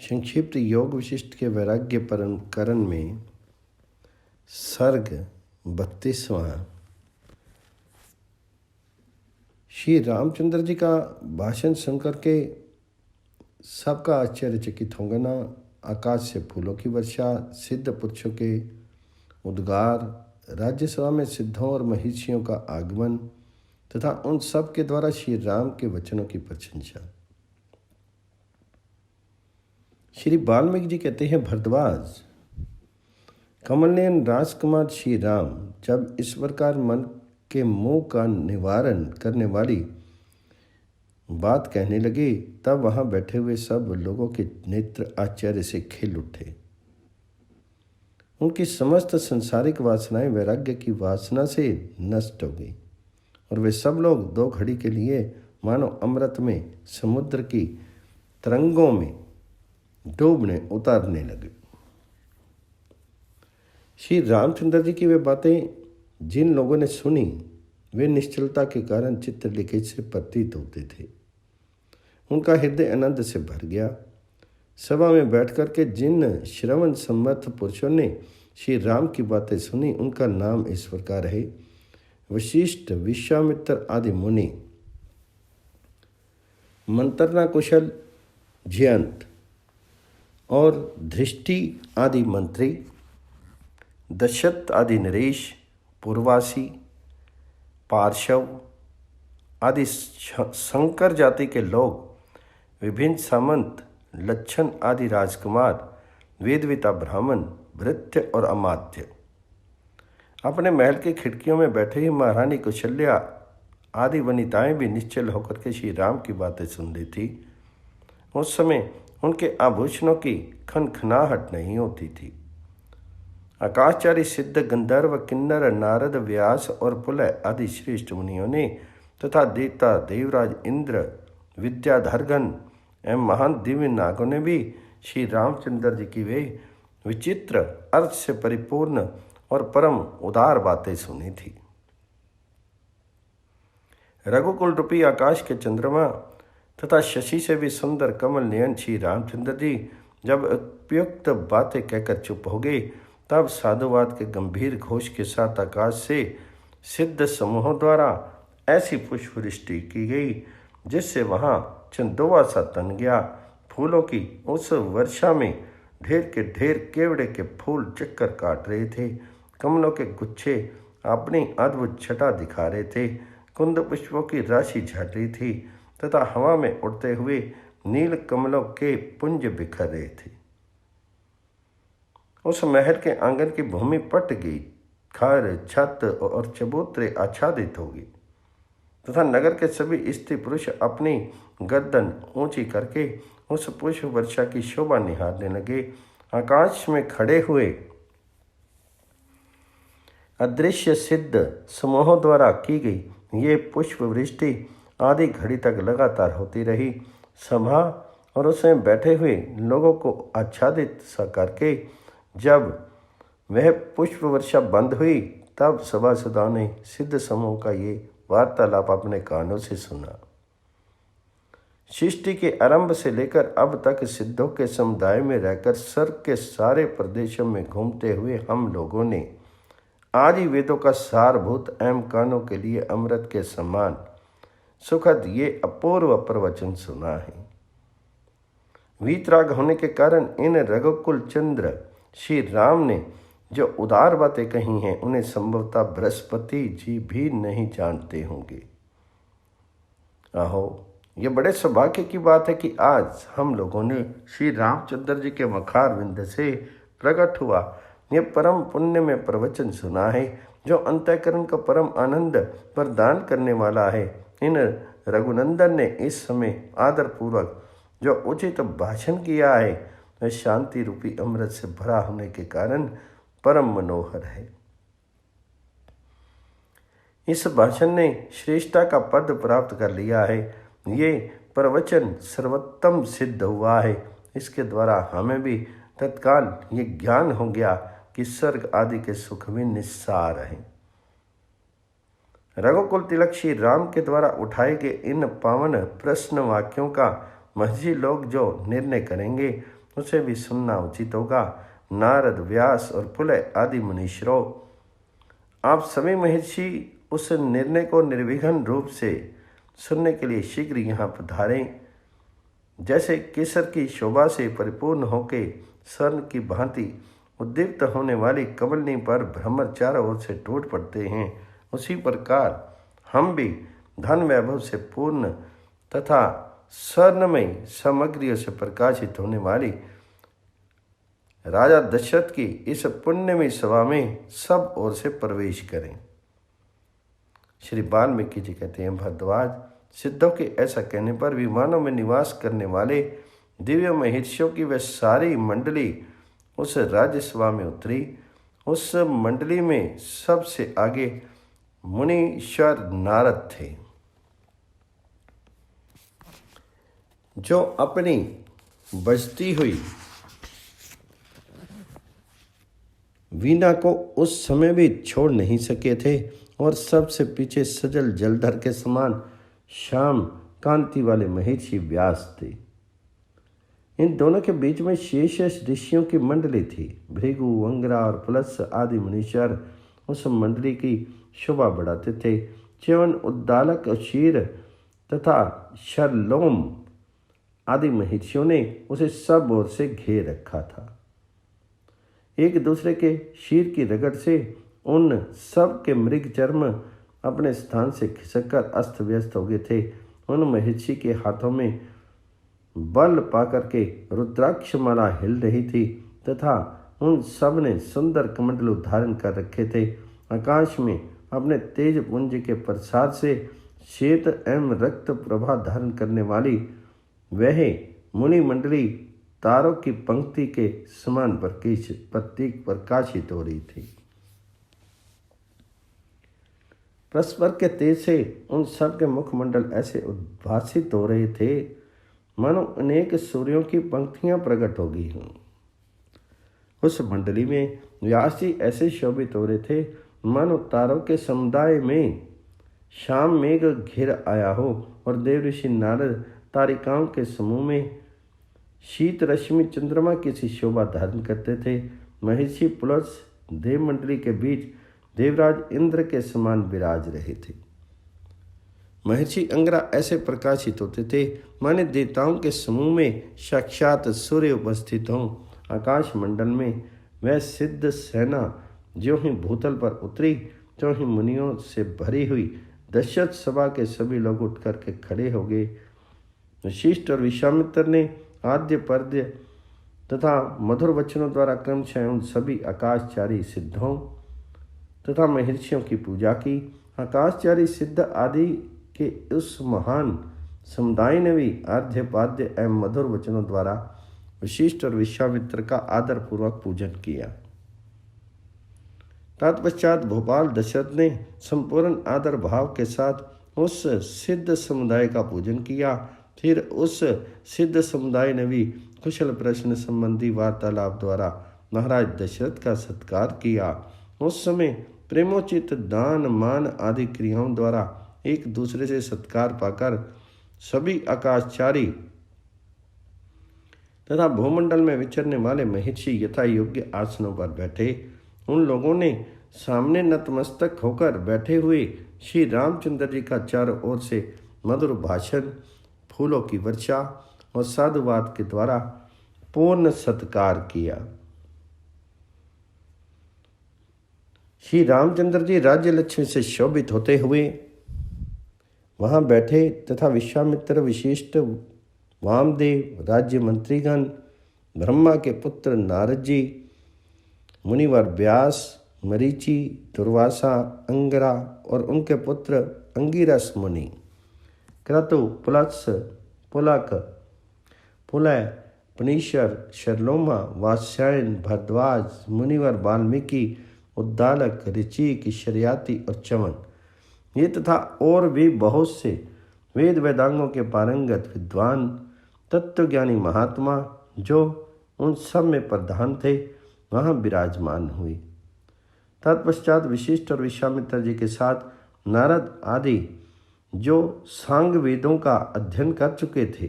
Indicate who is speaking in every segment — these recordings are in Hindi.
Speaker 1: संक्षिप्त योग विशिष्ट के वैराग्य परमकरण में सर्ग 32वां। श्री रामचंद्र जी का भाषण सुनकर के सबका आश्चर्यचकित हो गया। आकाश से फूलों की वर्षा, सिद्ध पुरुषों के उद्गार, राज्यसभा में सिद्धों और महिषियों का आगमन तथा उन सब के द्वारा श्री राम के वचनों की प्रशंसा। श्री वाल्मीकि जी कहते हैं, भरद्वाज, कमलनयन राजकुमार श्री राम जब इस प्रकार मन के मोह का निवारण करने वाली बात कहने लगे, तब वहां बैठे हुए सब लोगों के नेत्र आश्चर्य से खिल उठे। उनकी समस्त संसारिक वासनाएं वैराग्य की वासना से नष्ट हो गई और वे सब लोग दो घड़ी के लिए मानो अमृत में समुद्र की तरंगों में डूबने उतारने लगे। श्री रामचंद्र जी की वे बातें जिन लोगों ने सुनी, वे निश्चलता के कारण चित्रलिखित से प्रतीत होते थे। उनका हृदय आनंद से भर गया। सभा में बैठकर के जिन श्रवण समर्थ पुरुषों ने श्री राम की बातें सुनी, उनका नाम इस प्रकार है: वशिष्ठ, विश्वामित्र आदि मुनि, मंत्रना कुशल जयंत और धृष्टि आदि मंत्री, दशरथ आदि नरेश, पूर्वासी, पार्श्व आदि शंकर जाति के लोग, विभिन्न सामंत, लक्षण आदि राजकुमार, वेदविता ब्राह्मण, भृत्य और अमात्य, अपने महल की खिड़कियों में बैठे ही महारानी कौशल्या आदि वनिताएं भी निश्चल होकर के श्री राम की बातें सुन रही थी। उस समय उनके आभूषणों की खनखनाहट नहीं होती थी। आकाशचारी सिद्ध, गंधर्व, किन्नर, नारद, व्यास और पुलह आदि श्रेष्ठ मुनियों ने तथा देवता, देवराज, इंद्र, विद्याधरगण एवं महान दिव्य नागों ने भी श्री रामचंद्र जी की वे विचित्र अर्थ से परिपूर्ण और परम उदार बातें सुनी थी। रघुकुल रूपी आकाश के चंद्रमा तथा शशि से भी सुंदर कमल नयन श्री रामचंद्र जी जब उपयुक्त बातें कहकर चुप हो गए, तब साधुवाद के गंभीर घोष के साथ आकाश से सिद्ध समूहों द्वारा ऐसी पुष्पवृष्टि की गई जिससे वहां चंदोवा सा तन गया। फूलों की उस वर्षा में ढेर के ढेर केवड़े के फूल चक्कर काट रहे थे। कमलों के गुच्छे अपनी अद्भुत छटा दिखा रहे थे। कुंद पुष्पों की राशि झड़ रही थी तथा हवा में उड़ते हुए नील कमलों के पुंज बिखर रहे थे। उस महल के आंगन की भूमि पट गई, घर, छत और चबूतरे आच्छादित हो गई तथा नगर के सभी स्त्री पुरुष अपनी गर्दन ऊंची करके उस पुष्प वर्षा की शोभा निहारने लगे। आकाश में खड़े हुए अदृश्य सिद्ध समूहों द्वारा की गई ये पुष्प वृष्टि आधी घड़ी तक लगातार होती रही। सभा और उसमें बैठे हुए लोगों को आच्छादित सा करके जब वह पुष्प वर्षा बंद हुई, तब सभासदों ने सिद्ध समूह का ये वार्तालाप अपने कानों से सुना। सृष्टि के आरंभ से लेकर अब तक सिद्धों के समुदाय में रहकर स्वर्ग के सारे प्रदेशों में घूमते हुए हम लोगों ने आदि वेदों का सारभूत एवं कानों के लिए अमृत के समान सुखद ये अपूर्व प्रवचन सुना है। वीतराग होने के कारण इन रघुकुल चंद्र श्री राम ने जो उदार बातें कही हैं, उन्हें संभवतः बृहस्पति जी भी नहीं जानते होंगे। आहो, ये बड़े सौभाग्य की बात है कि आज हम लोगों ने श्री रामचंद्र जी के मखार विंद से प्रकट हुआ ये परम पुण्य में प्रवचन सुना है, जो अंतःकरण का परम आनंद प्रदान करने वाला है। इन रघुनंदन ने इस समय आदरपूर्वक जो उचित भाषण किया है, वह शांति रूपी अमृत से भरा होने के कारण परम मनोहर है। इस भाषण ने श्रेष्ठता का पद प्राप्त कर लिया है। ये प्रवचन सर्वोत्तम सिद्ध हुआ है। इसके द्वारा हमें भी तत्काल ये ज्ञान हो गया कि स्वर्ग आदि के सुख में निस्सार हैं। रघुकुल तिलक श्री राम के द्वारा उठाए गए इन पावन प्रश्न वाक्यों का महर्षि लोग जो निर्णय करेंगे, उसे भी सुनना उचित होगा। नारद, व्यास और पुलह आदि मुनीश्वरों, आप सभी महर्षि उस निर्णय को निर्विघ्न रूप से सुनने के लिए शीघ्र यहाँ पधारें। जैसे केसर की शोभा से परिपूर्ण होके स्वर्ण की भांति उद्दीप्त होने वाली कमलनी पर भ्रमर चारों ओर से टूट पड़ते हैं, उसी प्रकार हम भी धन वैभव से पूर्ण तथा स्वर्णमय सामग्रियों से प्रकाशित होने वाली राजा दशरथ की इस पुण्यमयी सभा में सब ओर से प्रवेश करें। श्री वाल्मीकि जी कहते हैं, भरद्वाज, सिद्धों के ऐसा कहने पर विमानों में निवास करने वाले दिव्य महर्षियों की वह सारी मंडली उस राज्यसभा में उतरी। उस मंडली में सबसे आगे मुनीश्वर नारद थे, जो अपनी बजती हुई वीणा को उस समय भी छोड़ नहीं सके थे, और सबसे पीछे सजल जलधर के समान श्याम कांति वाले महर्षि व्यास थे। इन दोनों के बीच में शेष ऋषियों की मंडली थी। भृगु, अंगरा और पुलस्त्य आदि मुनीश्वर उस मंडली की शोभा बढ़ाते थे। च्यवन, उद्दालक, क्षीर तथा शरलोम आदि महर्षियों ने उसे सब ओर से घेर रखा था। एक दूसरे के शीर की रगड़ से उन सब के मृग चर्म अपने स्थान से खिसककर अस्त व्यस्त हो गए थे। उन महर्षि के हाथों में बल पाकर के रुद्राक्ष माला हिल रही थी तथा उन सब ने सुंदर कमंडलू धारण कर रखे थे। आकाश में अपने तेज पुंज के प्रसाद से श्वेत एवं रक्त प्रभा धारण करने वाली वह मुनि मंडली तारों की पंक्ति के समान प्रतीक प्रकाशित हो रही थी। परस्पर के तेज से उन सब के मुखमंडल ऐसे उद्भासित हो रहे थे मानो अनेक सूर्यों की पंक्तियां प्रकट हो गई हों। उस मंडली में व्यास जी ऐसे शोभित हो रहे थे मानो तारों के समुदाय में शाम मेघ घिर आया हो, और देव ऋषि नारद तारिकाओं के समूह में शीत रश्मि चंद्रमा की सी शोभा धारण करते थे। महर्षि पुलस्त्य देव मंडली के बीच देवराज इंद्र के समान विराज रहे थे। महर्षि अंगरा ऐसे प्रकाशित होते थे माने देवताओं के समूह में साक्षात सूर्य उपस्थित हों। आकाश मंडल में वह सिद्ध सेना जो ही भूतल पर उतरी, जो ही मुनियों से भरी हुई दशरथ सभा के सभी लोग उठ करके खड़े हो गए। वशिष्ठ और विश्वामित्र ने आद्य पर्द्य तथा मधुर वचनों द्वारा क्रमशः उन सभी आकाशचारी सिद्धों तथा महर्षियों की पूजा की। आकाशचारी सिद्ध आदि के उस महान समुदाय ने भी आद्य पाद्य एवं मधुर वचनों द्वारा वशिष्ठ और विश्वामित्र का आदर पूर्वक पूजन किया। तत्पश्चात भोपाल दशरथ ने संपूर्ण आदर भाव के साथ उस सिद्ध समुदाय का पूजन किया। फिर उस सिद्ध समुदाय ने भी कुशल प्रश्न संबंधी वार्तालाप द्वारा महाराज दशरथ का सत्कार किया। उस समय प्रेमोचित दान मान आदि क्रियाओं द्वारा एक दूसरे से सत्कार पाकर सभी आकाशचारी तथा भूमंडल में विचरने वाले महर्षि यथा योग्य आसनों पर बैठे। उन लोगों ने सामने नतमस्तक होकर बैठे हुए श्री रामचंद्र जी का चारों ओर से मधुर भाषण, फूलों की वर्षा और साधुवाद के द्वारा पूर्ण सत्कार किया। श्री रामचंद्र जी राज्य लक्ष्मी से शोभित होते हुए वहां बैठे तथा विश्वामित्र, वशिष्ठ, वामदेव, राज्य मंत्रीगण, ब्रह्मा के पुत्र नारद जी, मुनिवर व्यास, मरीचि, दुर्वासा, अंगरा और उनके पुत्र अंगिरस मुनि, क्रतु, पुलस्त्य, पुलक, पुलह, पनीश्वर, शरलोमा, वात्स्यायन, भरद्वाज, मुनिवर वाल्मीकि, उद्दालक, ऋचिक, शर्याति और च्यवन, ये तथा और भी बहुत से वेद वेदांगों के पारंगत विद्वान तत्वज्ञानी महात्मा जो उन सब में प्रधान थे वहाँ विराजमान हुए। तत्पश्चात वशिष्ठ और विश्वामित्र जी के साथ नारद आदि जो सांग वेदों का अध्ययन कर चुके थे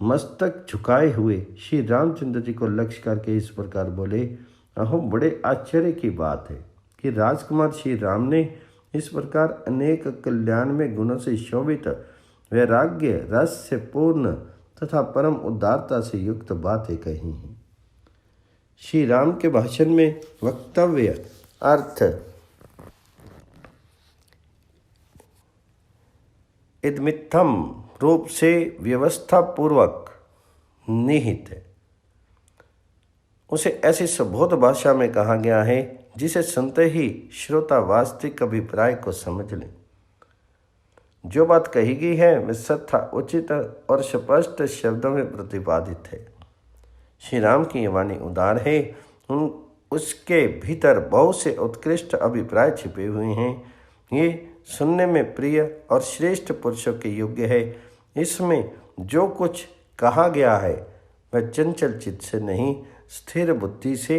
Speaker 1: मस्तक झुकाए हुए श्री रामचंद्र जी को लक्ष्य करके इस प्रकार बोले, अहो बड़े आश्चर्य की बात है कि राजकुमार श्री राम ने इस प्रकार अनेक कल्याण में गुणों से शोभित, वैराग्य रस से पूर्ण तथा परम उदारता से युक्त बातें कही हैं। श्री राम के भाषण में वक्तव्य अर्थ इदमित्थम रूप से व्यवस्था पूर्वक निहित है। उसे ऐसी सुबोध भाषा में कहा गया है जिसे सुनते ही श्रोता वास्तविक अभिप्राय को समझ लें। जो बात कही गई है वह सत्य, उचित और स्पष्ट शब्दों में प्रतिपादित है। श्री राम की यह वाणी उदार है, उसके भीतर बहुत से उत्कृष्ट अभिप्राय छिपे हुए हैं। ये सुनने में प्रिय और श्रेष्ठ पुरुषों के योग्य है। इसमें जो कुछ कहा गया है वह चंचल चित्त से नहीं, स्थिर बुद्धि से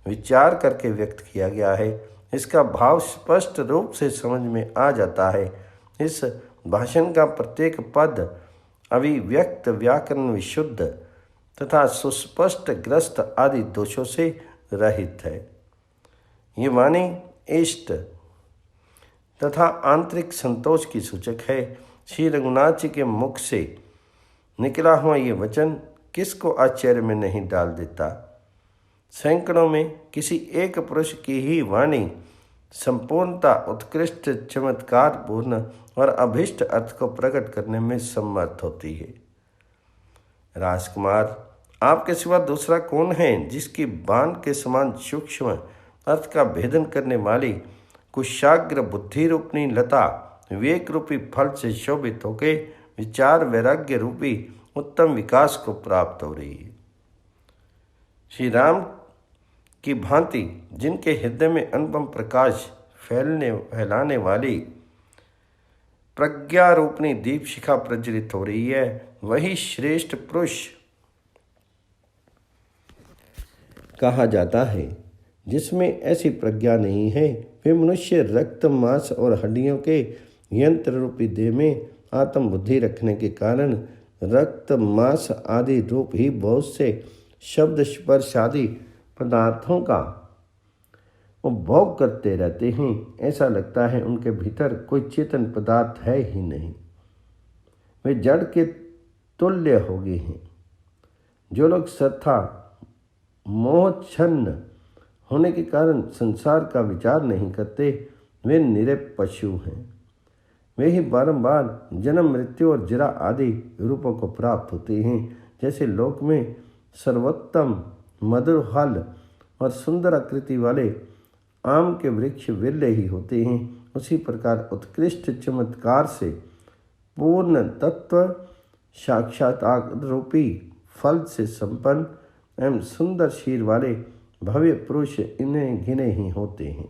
Speaker 1: विचार करके व्यक्त किया गया है। इसका भाव स्पष्ट रूप से समझ में आ जाता है। इस भाषण का प्रत्येक पद अभिव्यक्त, व्याकरण विशुद्ध तथा सुस्पष्ट, ग्रस्त आदि दोषों से रहित है। ये वाणी इष्ट तथा आंतरिक संतोष की सूचक है। श्री रघुनाथ जी के मुख से निकला हुआ ये वचन किसको आश्चर्य में नहीं डाल देता। सैकड़ों में किसी एक पुरुष की ही वाणी संपूर्णता, उत्कृष्ट, चमत्कारपूर्ण और अभीष्ट अर्थ को प्रकट करने में समर्थ होती है। राजकुमार, आपके सिवा दूसरा कौन है जिसकी बाण के समान सूक्ष्म अर्थ का भेदन करने वाली कुशाग्र बुद्धि रूपनी लता विवेक रूपी फल से शोभित होके विचार वैराग्य रूपी उत्तम विकास को प्राप्त हो रही है। श्री राम की भांति जिनके हृदय में अनुपम प्रकाश फैलाने वाली प्रज्ञा रूपनी दीप शिखा प्रज्वलित हो रही है, वही श्रेष्ठ पुरुष कहा जाता है। जिसमें ऐसी प्रज्ञा नहीं है वे मनुष्य रक्त, मांस और हड्डियों के यंत्र रूपी देह में आत्म बुद्धि रखने के कारण रक्त, मांस आदि रूप ही बहुत से शब्द, स्पर्श आदि पदार्थों का उपभोग करते रहते हैं। ऐसा लगता है उनके भीतर कोई चेतन पदार्थ है ही नहीं, वे जड़ के तुल्य हो गए हैं। जो लोग सत्ता मोहच्छन्न होने के कारण संसार का विचार नहीं करते वे निरे पशु हैं। वे ही बारंबार जन्म, मृत्यु और जरा आदि रूपों को प्राप्त होते हैं। जैसे लोक में सर्वोत्तम मधुर फल और सुंदर आकृति वाले आम के वृक्ष विरले ही होते हैं, उसी प्रकार उत्कृष्ट चमत्कार से पूर्ण तत्व साक्षात्कार रूपी फल से संपन्न एवं सुंदर शीर वाले भव्य पुरुष इन्हें गिने ही होते हैं।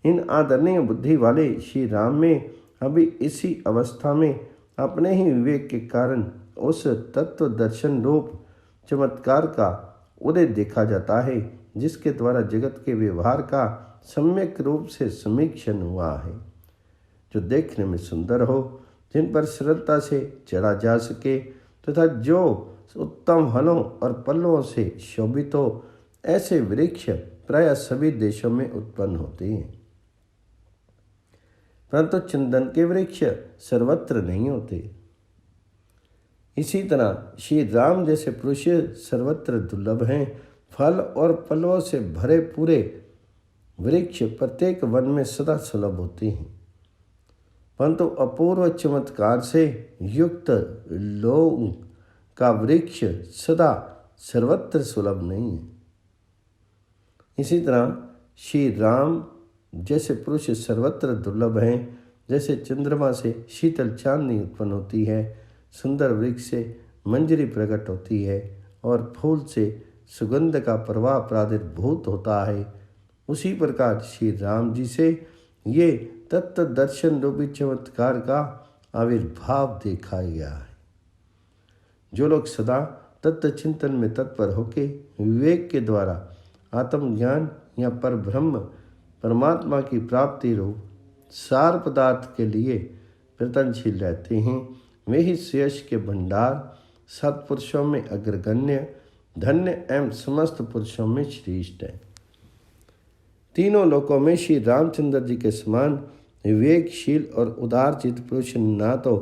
Speaker 1: इन आदरणीय बुद्धि वाले श्री राम में अभी इसी अवस्था में अपने ही विवेक के कारण उस तत्व दर्शन रूप चमत्कार का उदय देखा जाता है, जिसके द्वारा जगत के व्यवहार का सम्यक रूप से समीक्षण हुआ है, जो देखने में सुंदर हो, जिन पर सरलता से चढ़ा जा सके तथा जो उत्तम फलों और पल्लवों से शोभित हो। ऐसे वृक्ष प्राय सभी देशों में उत्पन्न होते हैं, परंतु चंदन के वृक्ष सर्वत्र नहीं होते। इसी तरह श्री राम जैसे पुरुष सर्वत्र दुर्लभ हैं। फल और पल्लवों से भरे पूरे वृक्ष प्रत्येक वन में सदा सुलभ होते हैं, परंतु अपूर्व चमत्कार से युक्त लोग का वृक्ष सदा सर्वत्र सुलभ नहीं है। इसी तरह श्री राम जैसे पुरुष सर्वत्र दुर्लभ हैं। जैसे चंद्रमा से शीतल चांदनी उत्पन्न होती है, सुंदर वृक्ष से मंजरी प्रकट होती है और फूल से सुगंध का प्रवाह प्रादुर्भूत होता है, उसी प्रकार श्री राम जी से ये तत्व दर्शन रूपी चमत्कार का आविर्भाव देखा गया है। जो लोग सदा तत्व चिंतन में तत्पर होके विवेक के द्वारा आत्मज्ञान या परब्रह्म परमात्मा की प्राप्ति रूप सार पदार्थ के लिए प्रयत्नशील रहते हैं, वे ही श्रेयस के भंडार सत्पुरुषों में अग्रगण्य, धन्य एवं समस्त पुरुषों में श्रेष्ठ है। तीनों लोकों में श्री रामचंद्र जी के समान विवेकशील और उदारचित पुरुष ना तो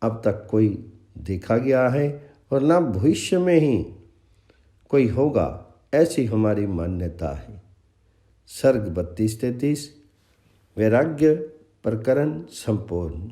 Speaker 1: अब तक कोई देखा गया है और न भविष्य में ही कोई होगा, ऐसी हमारी मान्यता है। सर्ग 32-33 वैराग्य प्रकरण संपूर्ण।